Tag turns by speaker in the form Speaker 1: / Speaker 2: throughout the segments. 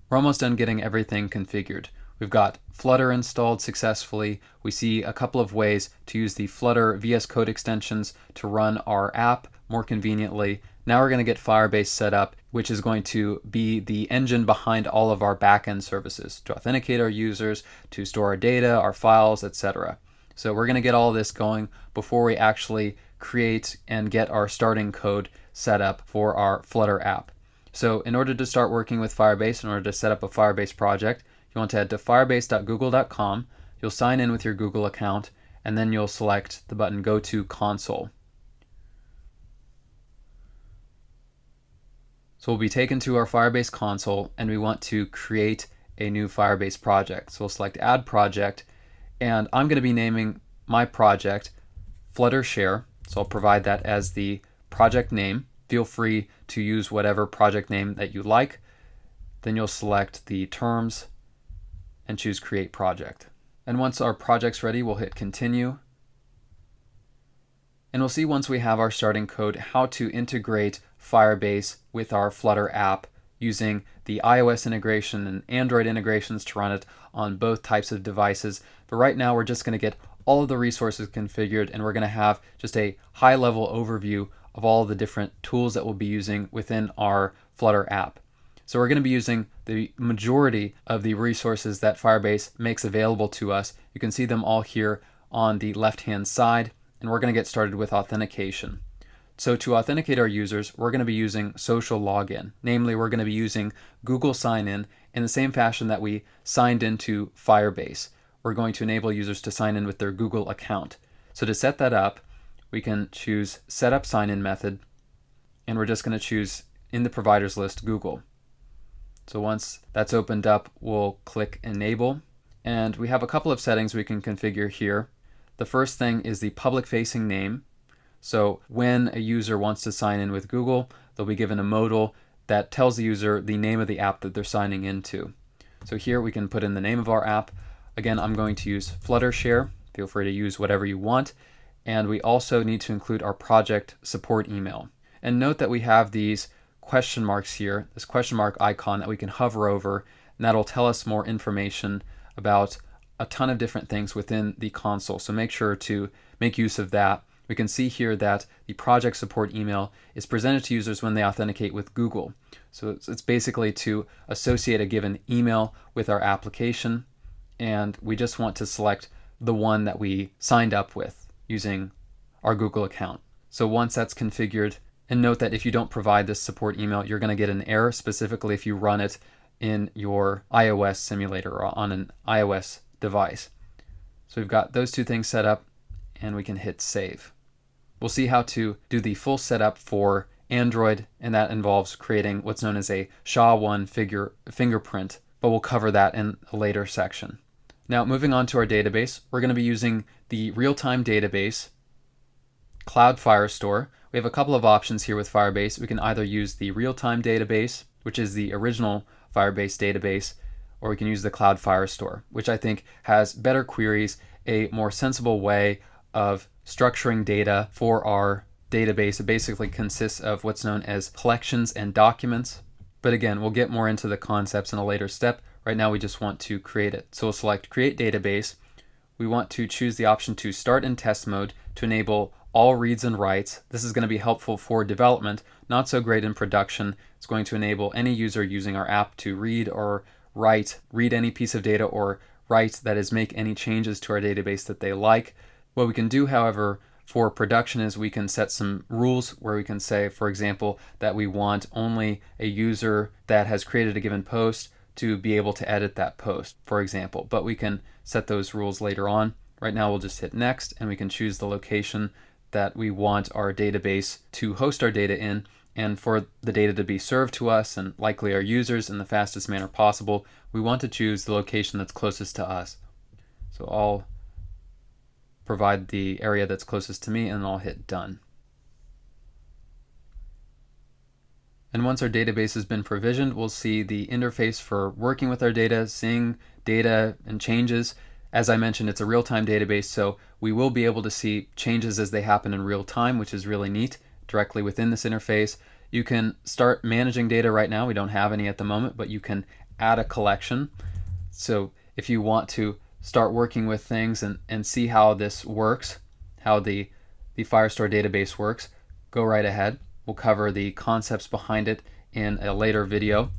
Speaker 1: We're almost done getting everything configured. We've got Flutter installed successfully. We see a couple of ways to use the Flutter VS Code extensions to run our app more conveniently. Now we're going to get Firebase set up, which is going to be the engine behind all of our backend services to authenticate our users, to store our data, our files, etc. So we're going to get all of this going before we actually create and get our starting code set up for our Flutter app. So in order to start working with Firebase, in order to set up a Firebase project, you want to head to firebase.google.com. You'll sign in with your Google account, and then you'll select the button Go to Console. So we'll be taken to our Firebase console, and we want to create a new Firebase project. So we'll select Add Project, and I'm going to be naming my project Flutter Share. So I'll provide that as the project name. Feel free to use whatever project name that you like. Then you'll select the terms and choose Create Project. And once our project's ready, we'll hit Continue. And we'll see once we have our starting code how to integrate Firebase with our Flutter app using the iOS integration and Android integrations to run it on both types of devices. But right now we're just going to get all of the resources configured, and we're going to have just a high-level overview of all of the different tools that we'll be using within our Flutter app. So we're going to be using the majority of the resources that Firebase makes available to us. You can see them all here on the left-hand side, and we're going to get started with authentication. So to authenticate our users, we're going to be using social login. Namely, we're going to be using Google sign-in the same fashion that we signed into Firebase. We're going to enable users to sign in with their Google account. So to set that up, we can choose Setup Sign-In Method, and we're just going to choose in the providers list Google. So once that's opened up, we'll click Enable, and we have a couple of settings we can configure here. The first thing is the public-facing name. So when a user wants to sign in with Google, they'll be given a modal that tells the user the name of the app that they're signing into. So here we can put in the name of our app. Again, I'm going to use Flutter Share. Feel free to use whatever you want. And we also need to include our project support email. And note that we have these question marks here, this question mark icon that we can hover over, and that'll tell us more information about a ton of different things within the console. So make sure to make use of that. We can see here that the project support email is presented to users when they authenticate with Google. So it's basically to associate a given email with our application, and we just want to select the one that we signed up with using our Google account. So once that's configured, and note that if you don't provide this support email, you're going to get an error, specifically if you run it in your iOS simulator or on an iOS device. So we've got those two things set up, and we can hit Save. We'll see how to do the full setup for Android, and that involves creating what's known as a SHA-1 fingerprint, but we'll cover that in a later section. Now, moving on to our database, we're going to be using the real-time database, Cloud Firestore. We have a couple of options here with Firebase. We can either use the real-time database, which is the original Firebase database, or we can use the Cloud Firestore, which I think has better queries, a more sensible way of structuring data for our database. It basically consists of what's known as collections and documents. But again, we'll get more into the concepts in a later step. Right now we just want to create it. So we'll select Create Database. We want to choose the option to Start in Test Mode to enable all reads and writes. This is going to be helpful for development, not so great in production. It's going to enable any user using our app to read or read any piece of data or write, that is, make any changes to our database that they like. What we can do, however, for production is we can set some rules where we can say, for example, that we want only a user that has created a given post to be able to edit that post, for example. But we can set those rules later on. Right now we'll just hit Next, and we can choose the location that we want our database to host our data in, and for the data to be served to us and likely our users in the fastest manner possible, we want to choose the location that's closest to us. So I'll provide the area that's closest to me, and I'll hit Done. And once our database has been provisioned, we'll see the interface for working with our data, seeing data and changes. As I mentioned, it's a real-time database, so we will be able to see changes as they happen in real time, which is really neat, directly within this interface. You can start managing data right now. We don't have any at the moment, but you can add a collection. So if you want to start working with things and see how this works, how the Firestore database works, go right ahead. We'll cover the concepts behind it in a later video.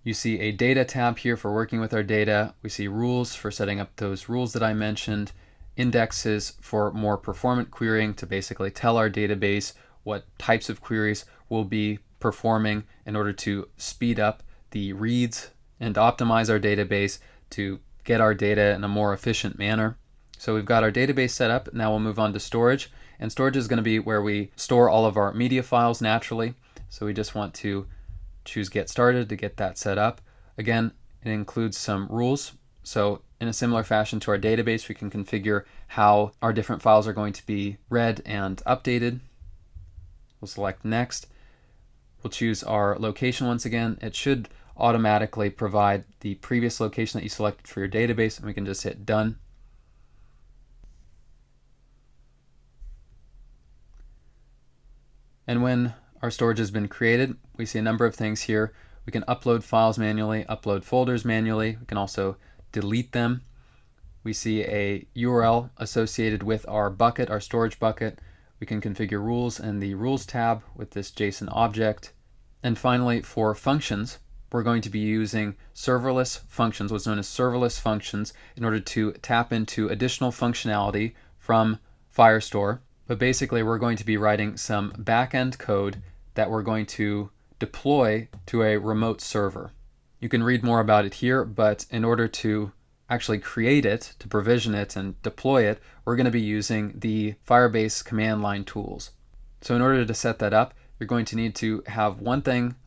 Speaker 1: You see a data tab here for working with our data. We see rules for setting up those rules that I mentioned, indexes for more performant querying to basically tell our database what types of queries we'll be performing in order to speed up the reads and optimize our database to get our data in a more efficient manner. So we've got our database set up. Now we'll move on to storage. And storage is going to be where we store all of our media files naturally. So we just want to choose Get Started to get that set up. Again, it includes some rules. So in a similar fashion to our database, we can configure how our different files are going to be read and updated. We'll select Next. We'll choose our location once again. It should automatically provide the previous location that you selected for your database, and we can just hit Done. And when our storage has been created, we see a number of things here. We can upload files manually, upload folders manually. We can also delete them. We see a URL associated with our bucket, our storage bucket. We can configure rules in the Rules tab with this JSON object. And finally, for functions, we're going to be using serverless functions, what's known as serverless functions, in order to tap into additional functionality from Firestore. But basically, we're going to be writing some back-end code that we're going to deploy to a remote server. You can read more about it here, but in order to actually create it, to provision it and deploy it, we're going to be using the Firebase command line tools. So in order to set that up, you're going to need to have one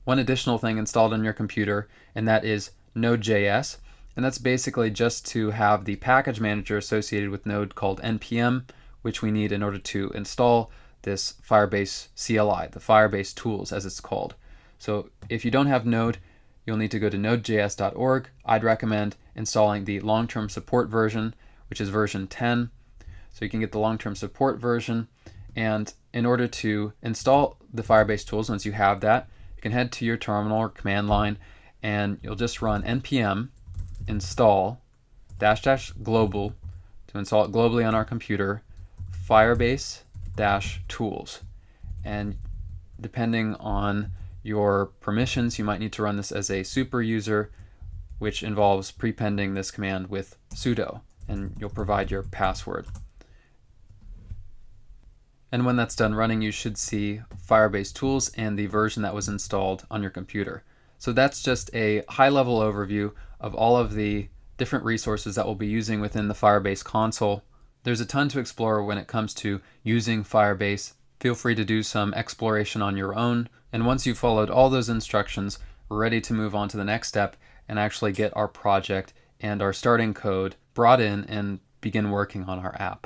Speaker 1: additional thing installed on your computer, and that is Node.js. And that's basically just to have the package manager associated with Node called npm, which we need in order to install this Firebase CLI, the Firebase tools as it's called. So if you don't have Node, you'll need to go to nodejs.org. I'd recommend installing the long-term support version, which is version 10. So you can get the long-term support version. And in order to install the Firebase tools, once you have that, you can head to your terminal or command line, and you'll just run npm install -- global to install it globally on our computer, Firebase -tools. And depending on your permissions, you might need to run this as a super user, which involves prepending this command with sudo, and you'll provide your password. And when that's done running, you should see Firebase tools and the version that was installed on your computer. So that's just a high-level overview of all of the different resources that we'll be using within the Firebase console. There's a ton to explore when it comes to using Firebase. Feel free to do some exploration on your own. And once you've followed all those instructions, we're ready to move on to the next step and actually get our project and our starting code brought in and begin working on our app.